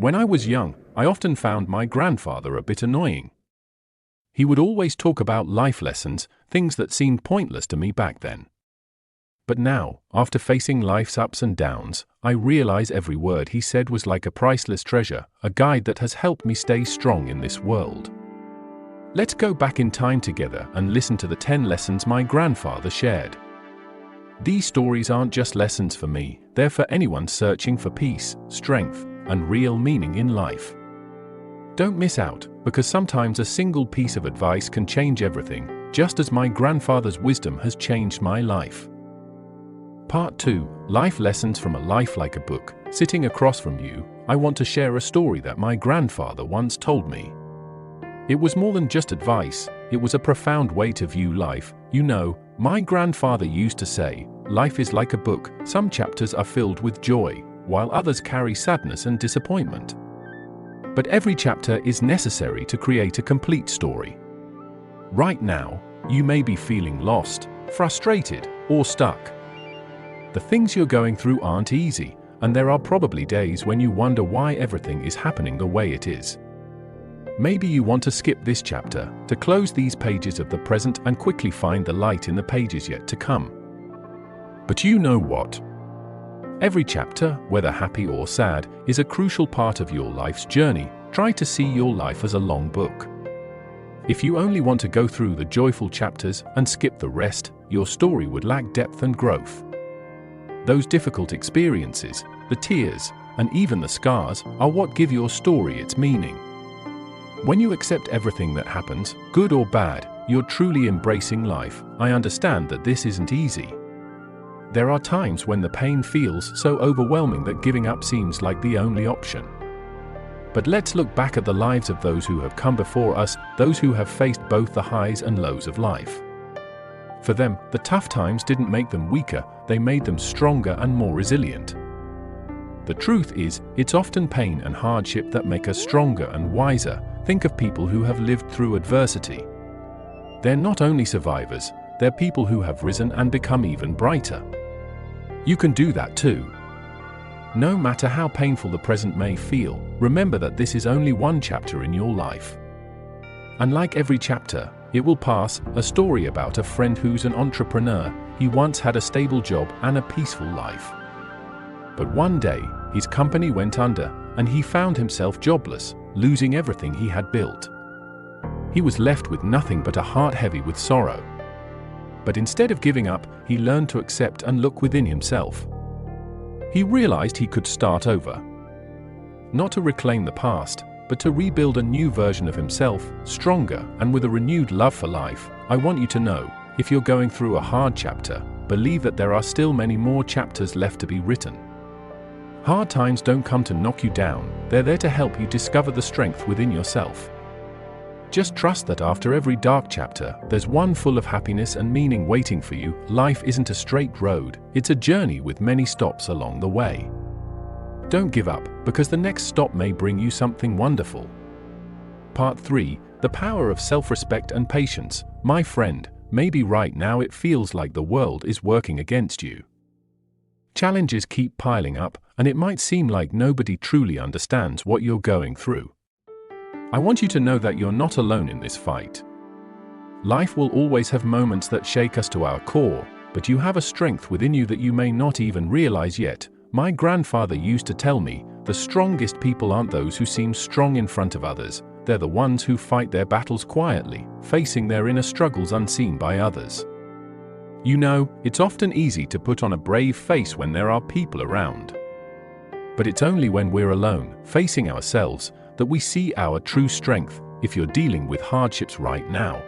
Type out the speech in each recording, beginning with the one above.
When I was young, I often found my grandfather a bit annoying. He would always talk about life lessons, things that seemed pointless to me back then. But now, after facing life's ups and downs, I realize every word he said was like a priceless treasure, a guide that has helped me stay strong in this world. Let's go back in time together and listen to the 10 lessons my grandfather shared. These stories aren't just lessons for me, they're for anyone searching for peace, strength, and real meaning in life. Don't miss out, because sometimes a single piece of advice can change everything, just as my grandfather's wisdom has changed my life. Part 2, Life Lessons from a Life Like a Book. Sitting across from you, I want to share a story that my grandfather once told me. It was more than just advice, it was a profound way to view life. You know, my grandfather used to say, life is like a book, some chapters are filled with joy, while others carry sadness and disappointment. But every chapter is necessary to create a complete story. Right now, you may be feeling lost, frustrated, or stuck. The things you're going through aren't easy, and there are probably days when you wonder why everything is happening the way it is. Maybe you want to skip this chapter, to close these pages of the present and quickly find the light in the pages yet to come. But you know what? Every chapter, whether happy or sad, is a crucial part of your life's journey. Try to see your life as a long book. If you only want to go through the joyful chapters and skip the rest, your story would lack depth and growth. Those difficult experiences, the tears, and even the scars, are what give your story its meaning. When you accept everything that happens, good or bad, you're truly embracing life. I understand that this isn't easy. There are times when the pain feels so overwhelming that giving up seems like the only option. But let's look back at the lives of those who have come before us, those who have faced both the highs and lows of life. For them, the tough times didn't make them weaker, they made them stronger and more resilient. The truth is, it's often pain and hardship that make us stronger and wiser. Think of people who have lived through adversity. They're not only survivors, they're people who have risen and become even brighter. You can do that too. No matter how painful the present may feel, remember that this is only one chapter in your life. And like every chapter, it will pass. A story about a friend who's an entrepreneur. He once had a stable job and a peaceful life. But one day, his company went under, and he found himself jobless, losing everything he had built. He was left with nothing but a heart heavy with sorrow. But instead of giving up, he learned to accept and look within himself. He realized he could start over. Not to reclaim the past, but to rebuild a new version of himself, stronger and with a renewed love for life. I want you to know, if you're going through a hard chapter, believe that there are still many more chapters left to be written. Hard times don't come to knock you down, they're there to help you discover the strength within yourself. Just trust that after every dark chapter, there's one full of happiness and meaning waiting for you. Life isn't a straight road, it's a journey with many stops along the way. Don't give up, because the next stop may bring you something wonderful. Part 3, The Power of Self-Respect and Patience. My friend, maybe right now it feels like the world is working against you. Challenges keep piling up, and it might seem like nobody truly understands what you're going through. I want you to know that you're not alone in this fight. Life will always have moments that shake us to our core, but you have a strength within you that you may not even realize yet. My grandfather used to tell me, the strongest people aren't those who seem strong in front of others, they're the ones who fight their battles quietly, facing their inner struggles unseen by others. You know, it's often easy to put on a brave face when there are people around. But it's only when we're alone, facing ourselves, that we see our true strength. If you're dealing with hardships right now,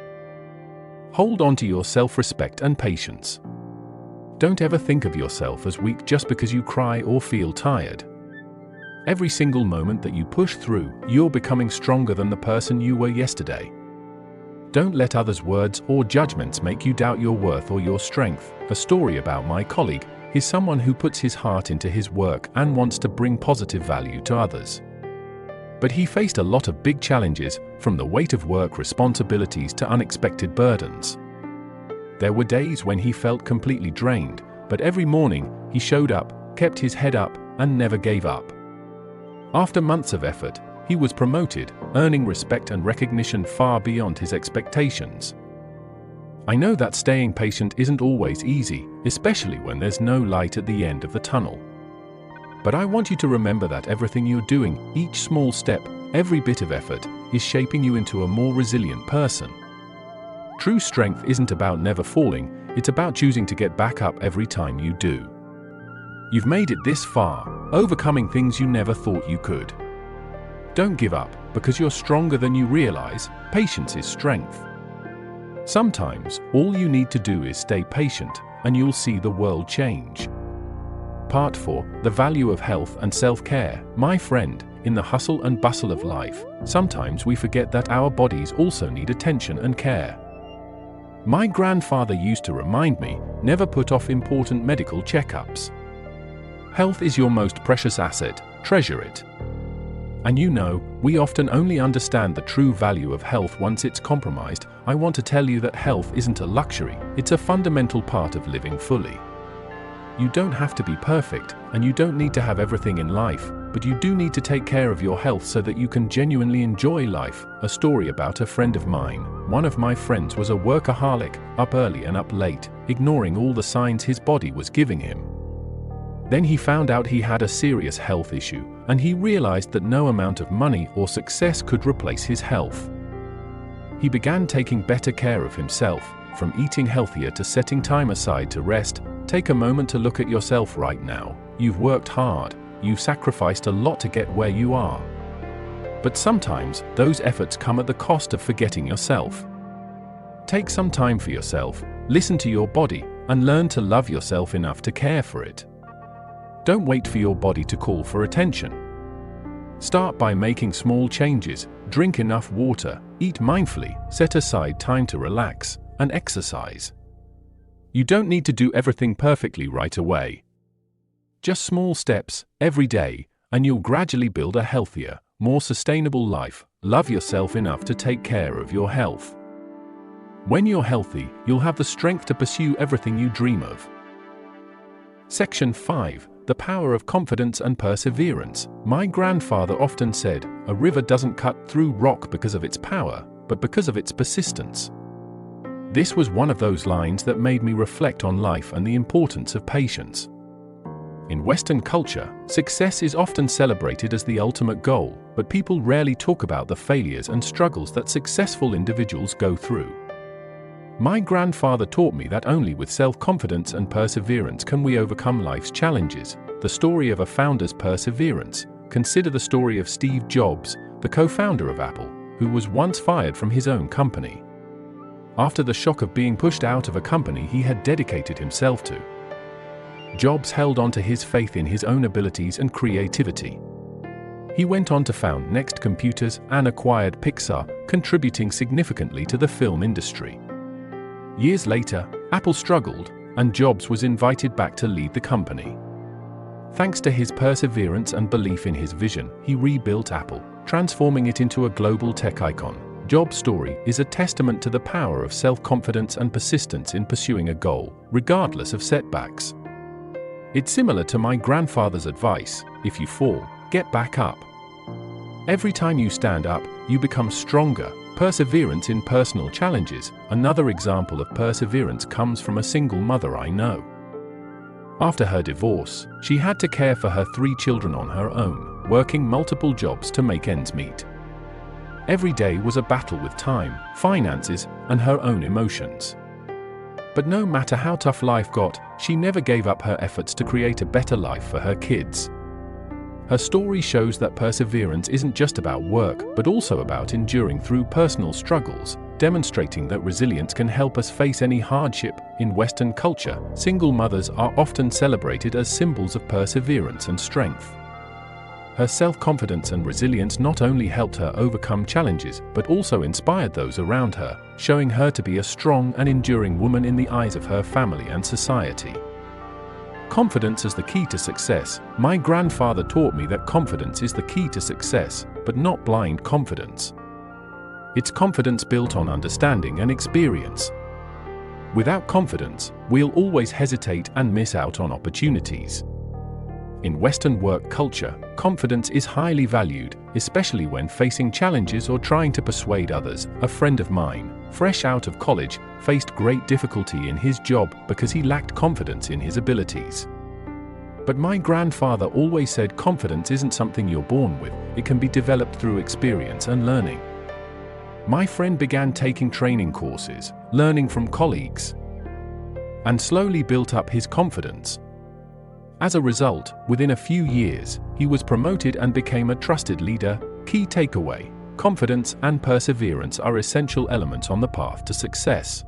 hold on to your self-respect and patience. Don't ever think of yourself as weak just because you cry or feel tired. Every single moment that you push through, you're becoming stronger than the person you were yesterday. Don't let others' words or judgments make you doubt your worth or your strength. A story about my colleague is someone who puts his heart into his work and wants to bring positive value to others. But he faced a lot of big challenges, from the weight of work responsibilities to unexpected burdens. There were days when he felt completely drained, but every morning he showed up, kept his head up, and never gave up. After months of effort, he was promoted, earning respect and recognition far beyond his expectations. I know that staying patient isn't always easy, especially when there's no light at the end of the tunnel. But I want you to remember that everything you're doing, each small step, every bit of effort, is shaping you into a more resilient person. True strength isn't about never falling, it's about choosing to get back up every time you do. You've made it this far, overcoming things you never thought you could. Don't give up, because you're stronger than you realize. Patience is strength. Sometimes, all you need to do is stay patient, and you'll see the world change. Part 4. The value of health and self-care. My friend, in the hustle and bustle of life, sometimes we forget that our bodies also need attention and care. My grandfather used to remind me, never put off important medical checkups. Health is your most precious asset, treasure it. And you know, we often only understand the true value of health once it's compromised. I want to tell you that health isn't a luxury, it's a fundamental part of living fully. You don't have to be perfect, and you don't need to have everything in life, but you do need to take care of your health so that you can genuinely enjoy life. A story about a friend of mine. One of my friends was a workaholic, up early and up late, ignoring all the signs his body was giving him. Then he found out he had a serious health issue, and he realized that no amount of money or success could replace his health. He began taking better care of himself, from eating healthier to setting time aside to rest. Take a moment to look at yourself right now. You've worked hard, you've sacrificed a lot to get where you are. But sometimes, those efforts come at the cost of forgetting yourself. Take some time for yourself, listen to your body, and learn to love yourself enough to care for it. Don't wait for your body to call for attention. Start by making small changes, drink enough water, eat mindfully, set aside time to relax, and exercise. You don't need to do everything perfectly right away. Just small steps, every day, and you'll gradually build a healthier, more sustainable life. Love yourself enough to take care of your health. When you're healthy, you'll have the strength to pursue everything you dream of. Section 5. The power of confidence and perseverance. My grandfather often said, a river doesn't cut through rock because of its power, but because of its persistence. This was one of those lines that made me reflect on life and the importance of patience. In Western culture, success is often celebrated as the ultimate goal, but people rarely talk about the failures and struggles that successful individuals go through. My grandfather taught me that only with self-confidence and perseverance can we overcome life's challenges. The story of a founder's perseverance. Consider the story of Steve Jobs, the co-founder of Apple, who was once fired from his own company. After the shock of being pushed out of a company he had dedicated himself to, Jobs held on to his faith in his own abilities and creativity. He went on to found Next Computers and acquired Pixar, contributing significantly to the film industry. Years later, Apple struggled, and Jobs was invited back to lead the company. Thanks to his perseverance and belief in his vision, he rebuilt Apple, transforming it into a global tech icon. Jobs' story is a testament to the power of self-confidence and persistence in pursuing a goal, regardless of setbacks. It's similar to my grandfather's advice: if you fall, get back up. Every time you stand up, you become stronger. Perseverance in personal challenges. Another example of perseverance comes from a single mother I know. After her divorce, she had to care for her 3 children on her own, working multiple jobs to make ends meet. Every day was a battle with time, finances, and her own emotions. But no matter how tough life got, she never gave up her efforts to create a better life for her kids. Her story shows that perseverance isn't just about work, but also about enduring through personal struggles, demonstrating that resilience can help us face any hardship. In Western culture, single mothers are often celebrated as symbols of perseverance and strength. Her self-confidence and resilience not only helped her overcome challenges, but also inspired those around her, showing her to be a strong and enduring woman in the eyes of her family and society. Confidence is the key to success. My grandfather taught me that confidence is the key to success, but not blind confidence. It's confidence built on understanding and experience. Without confidence, we'll always hesitate and miss out on opportunities. In Western work culture, confidence is highly valued, especially when facing challenges or trying to persuade others. A friend of mine, fresh out of college, faced great difficulty in his job because he lacked confidence in his abilities. But my grandfather always said confidence isn't something you're born with, it can be developed through experience and learning. My friend began taking training courses, learning from colleagues, and slowly built up his confidence. As a result, within a few years, he was promoted and became a trusted leader. Key takeaway: confidence and perseverance are essential elements on the path to success.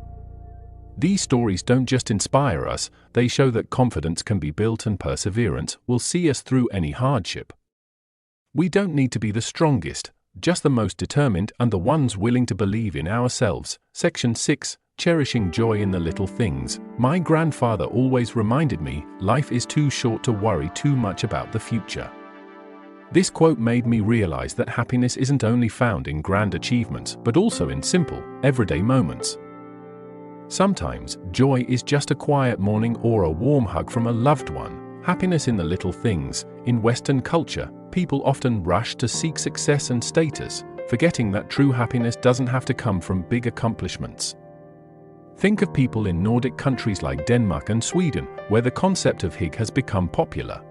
These stories don't just inspire us, they show that confidence can be built and perseverance will see us through any hardship. We don't need to be the strongest, just the most determined and the ones willing to believe in ourselves. Section 6. Cherishing joy in the little things. My grandfather always reminded me, life is too short to worry too much about the future. This quote made me realize that happiness isn't only found in grand achievements, but also in simple, everyday moments. Sometimes, joy is just a quiet morning or a warm hug from a loved one. Happiness in the little things. In Western culture, people often rush to seek success and status, forgetting that true happiness doesn't have to come from big accomplishments. Think of people in Nordic countries like Denmark and Sweden, where the concept of hygge has become popular.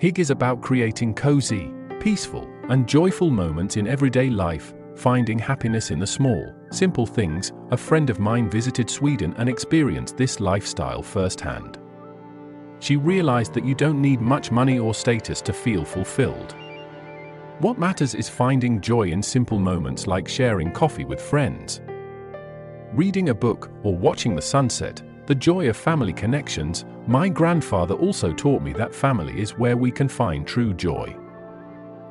Hygge is about creating cozy, peaceful, and joyful moments in everyday life, finding happiness in the small, simple things. A friend of mine visited Sweden and experienced this lifestyle firsthand. She realized that you don't need much money or status to feel fulfilled. What matters is finding joy in simple moments like sharing coffee with friends, reading a book, or watching the sunset. The joy of family connections. My grandfather also taught me that family is where we can find true joy.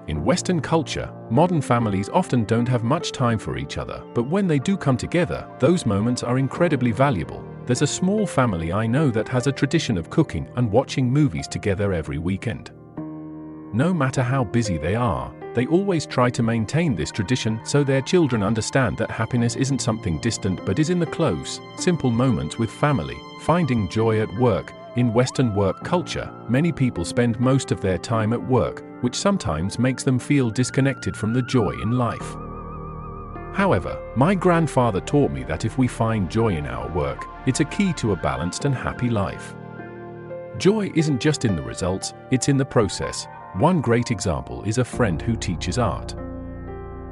In Western culture, modern families often don't have much time for each other, but when they do come together, those moments are incredibly valuable. There's a small family I know that has a tradition of cooking and watching movies together every weekend. No matter how busy they are, they always try to maintain this tradition so their children understand that happiness isn't something distant but is in the close, simple moments with family. Finding joy at work. In Western work culture, many people spend most of their time at work, which sometimes makes them feel disconnected from the joy in life. However, my grandfather taught me that if we find joy in our work, it's a key to a balanced and happy life. Joy isn't just in the results, it's in the process. One great example is a friend who teaches art.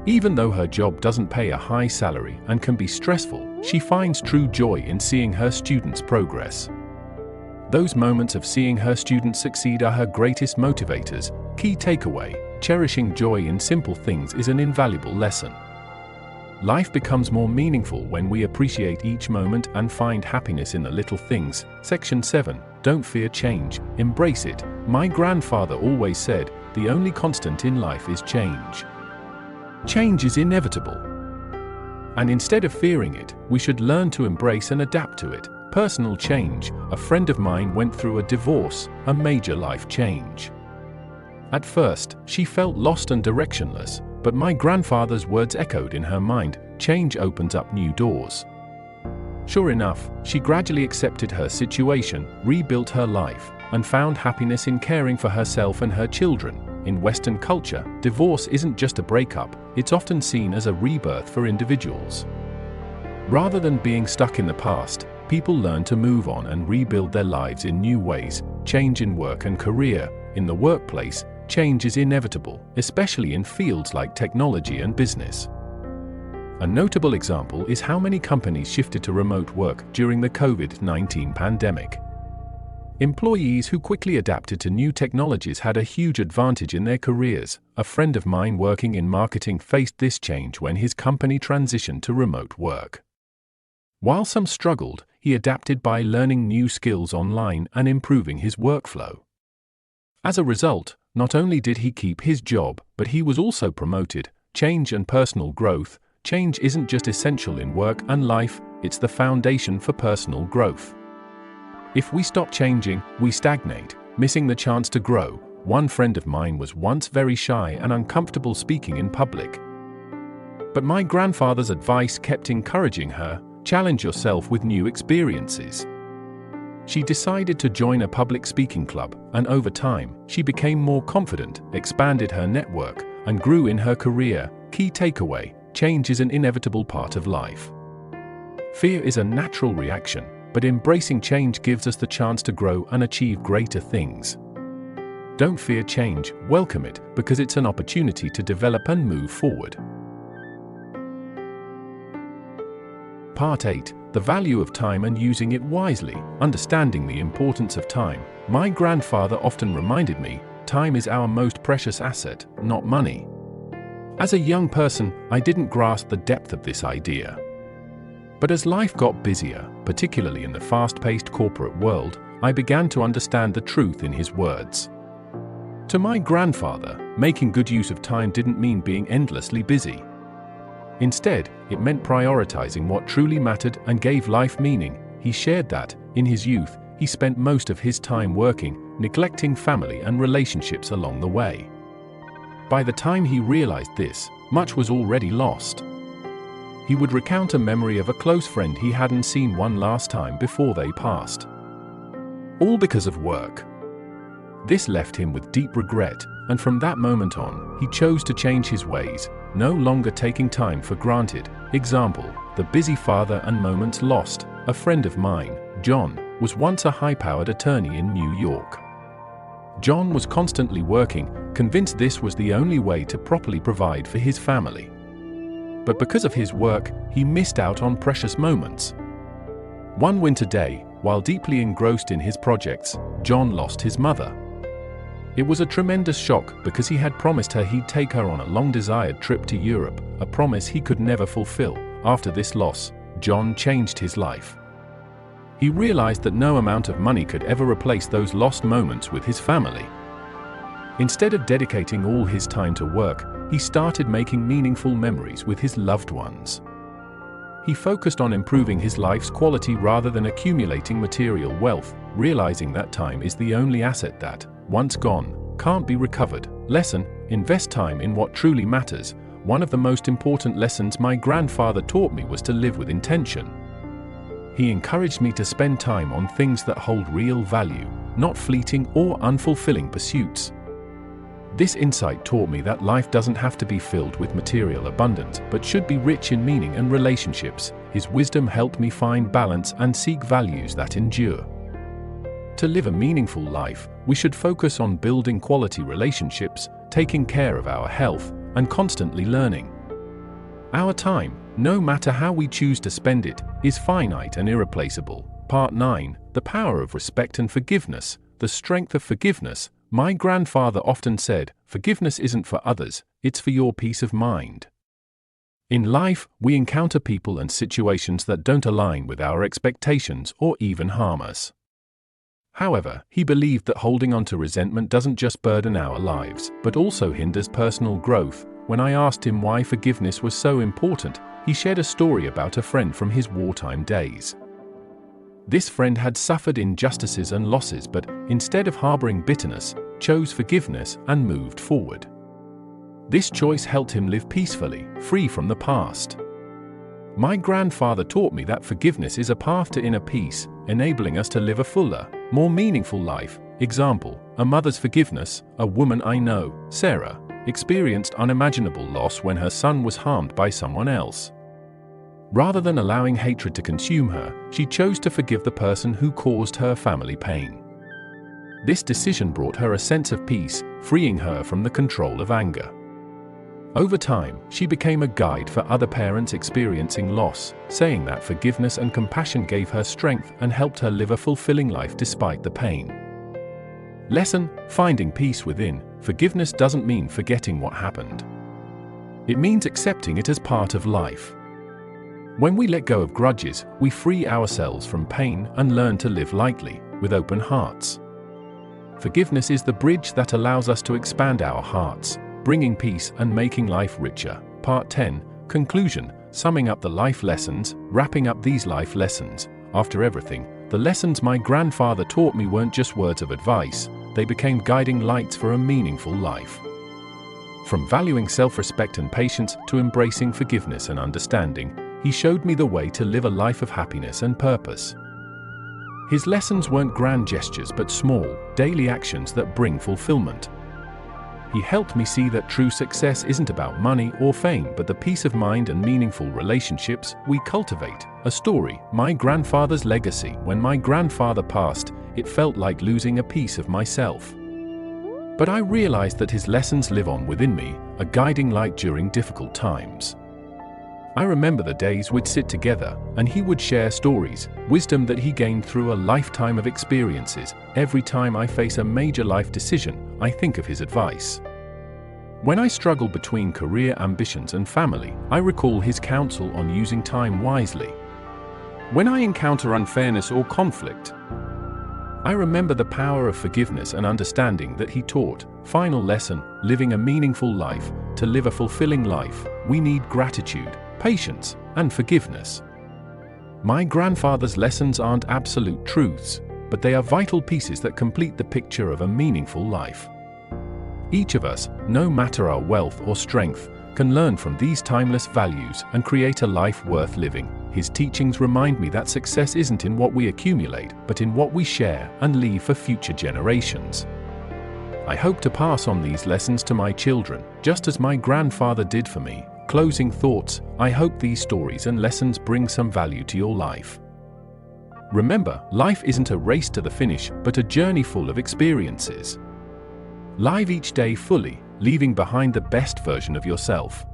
Even though her job doesn't pay a high salary and can be stressful, she finds true joy in seeing her students progress. Those moments of seeing her students succeed are her greatest motivators. Key takeaway: cherishing joy in simple things is an invaluable lesson. Life becomes more meaningful when we appreciate each moment and find happiness in the little things. Section 7. Don't fear change, embrace it. My grandfather always said, the only constant in life is change. Change is inevitable. And instead of fearing it, we should learn to embrace and adapt to it. Personal change. A friend of mine went through a divorce, a major life change. At first, she felt lost and directionless, but my grandfather's words echoed in her mind: change opens up new doors. Sure enough, she gradually accepted her situation, rebuilt her life, and found happiness in caring for herself and her children. In Western culture, divorce isn't just a breakup, it's often seen as a rebirth for individuals. Rather than being stuck in the past, people learn to move on and rebuild their lives in new ways. Change in work and career. In the workplace, change is inevitable, especially in fields like technology and business. A notable example is how many companies shifted to remote work during the COVID-19 pandemic. Employees who quickly adapted to new technologies had a huge advantage in their careers. A friend of mine working in marketing faced this change when his company transitioned to remote work. While some struggled, he adapted by learning new skills online and improving his workflow. As a result, not only did he keep his job, but he was also promoted. Change and personal growth. Change isn't just essential in work and life, it's the foundation for personal growth. If we stop changing, we stagnate, missing the chance to grow. One friend of mine was once very shy and uncomfortable speaking in public. But my grandfather's advice kept encouraging her: challenge yourself with new experiences. she decided to join a public speaking club, and over time, she became more confident, expanded her network, and grew in her career. Key takeaway: change is an inevitable part of life. Fear is a natural reaction, but embracing change gives us the chance to grow and achieve greater things. Don't fear change, welcome it, because it's an opportunity to develop and move forward. Part 8. The value of time and using it wisely. Understanding the importance of time. My grandfather often reminded me, time is our most precious asset, not money. As a young person, I didn't grasp the depth of this idea. But as life got busier, particularly in the fast-paced corporate world, I began to understand the truth in his words. To my grandfather, making good use of time didn't mean being endlessly busy. Instead, it meant prioritizing what truly mattered and gave life meaning. He shared that, in his youth, he spent most of his time working, neglecting family and relationships along the way. By the time he realized this, much was already lost. He would recount a memory of a close friend he hadn't seen one last time before they passed. All because of work. This left him with deep regret, and from that moment on, he chose to change his ways, no longer taking time for granted. Example: the busy father and moments lost. A friend of mine, John, was once a high-powered attorney in New York. John was constantly working, convinced this was the only way to properly provide for his family. But because of his work, he missed out on precious moments. One winter day, while deeply engrossed in his projects, John lost his mother. It was a tremendous shock because he had promised her he'd take her on a long-desired trip to Europe, a promise he could never fulfill. After this loss, John changed his life. He realized that no amount of money could ever replace those lost moments with his family. Instead of dedicating all his time to work, he started making meaningful memories with his loved ones. He focused on improving his life's quality rather than accumulating material wealth, realizing that time is the only asset that, once gone, can't be recovered. Lesson: invest time in what truly matters. One of the most important lessons my grandfather taught me was to live with intention. He encouraged me to spend time on things that hold real value, not fleeting or unfulfilling pursuits. This insight taught me that life doesn't have to be filled with material abundance, but should be rich in meaning and relationships. His wisdom helped me find balance and seek values that endure. To live a meaningful life, we should focus on building quality relationships, taking care of our health, and constantly learning. Our time, no matter how we choose to spend it, is finite and irreplaceable. Part 9. The power of respect and forgiveness. The strength of forgiveness. My grandfather often said, "Forgiveness isn't for others, it's for your peace of mind." In life, we encounter people and situations that don't align with our expectations or even harm us. However, he believed that holding on to resentment doesn't just burden our lives, but also hinders personal growth. When I asked him why forgiveness was so important, he shared a story about a friend from his wartime days. This friend had suffered injustices and losses, but instead of harboring bitterness, chose forgiveness and moved forward. This choice helped him live peacefully, free from the past. My grandfather taught me that forgiveness is a path to inner peace, enabling us to live a fuller, more meaningful life. Example: a mother's forgiveness. A woman I know, Sarah, experienced unimaginable loss when her son was harmed by someone else. Rather than allowing hatred to consume her, she chose to forgive the person who caused her family pain. This decision brought her a sense of peace, freeing her from the control of anger. Over time, she became a guide for other parents experiencing loss, saying that forgiveness and compassion gave her strength and helped her live a fulfilling life despite the pain. Lesson: finding peace within. Forgiveness doesn't mean forgetting what happened. It means accepting it as part of life. When we let go of grudges, we free ourselves from pain and learn to live lightly, with open hearts. Forgiveness is the bridge that allows us to expand our hearts, bringing peace and making life richer. Part 10. Conclusion. Summing up the life lessons. Wrapping up these life lessons. After everything, the lessons my grandfather taught me weren't just words of advice, they became guiding lights for a meaningful life. From valuing self-respect and patience to embracing forgiveness and understanding, he showed me the way to live a life of happiness and purpose. His lessons weren't grand gestures but small, daily actions that bring fulfillment. He helped me see that true success isn't about money or fame but the peace of mind and meaningful relationships we cultivate. A story, my grandfather's legacy. When my grandfather passed, it felt like losing a piece of myself. But I realized that his lessons live on within me, a guiding light during difficult times. I remember the days we'd sit together, and he would share stories, wisdom that he gained through a lifetime of experiences. Every time I face a major life decision, I think of his advice. When I struggle between career ambitions and family, I recall his counsel on using time wisely. When I encounter unfairness or conflict, I remember the power of forgiveness and understanding that he taught. Final lesson: living a meaningful life. To live a fulfilling life, we need gratitude, patience, and forgiveness. My grandfather's lessons aren't absolute truths, but they are vital pieces that complete the picture of a meaningful life. Each of us, no matter our wealth or strength, can learn from these timeless values and create a life worth living. His teachings remind me that success isn't in what we accumulate, but in what we share and leave for future generations. I hope to pass on these lessons to my children, just as my grandfather did for me. Closing thoughts: I hope these stories and lessons bring some value to your life. Remember, life isn't a race to the finish, but a journey full of experiences. Live each day fully, leaving behind the best version of yourself.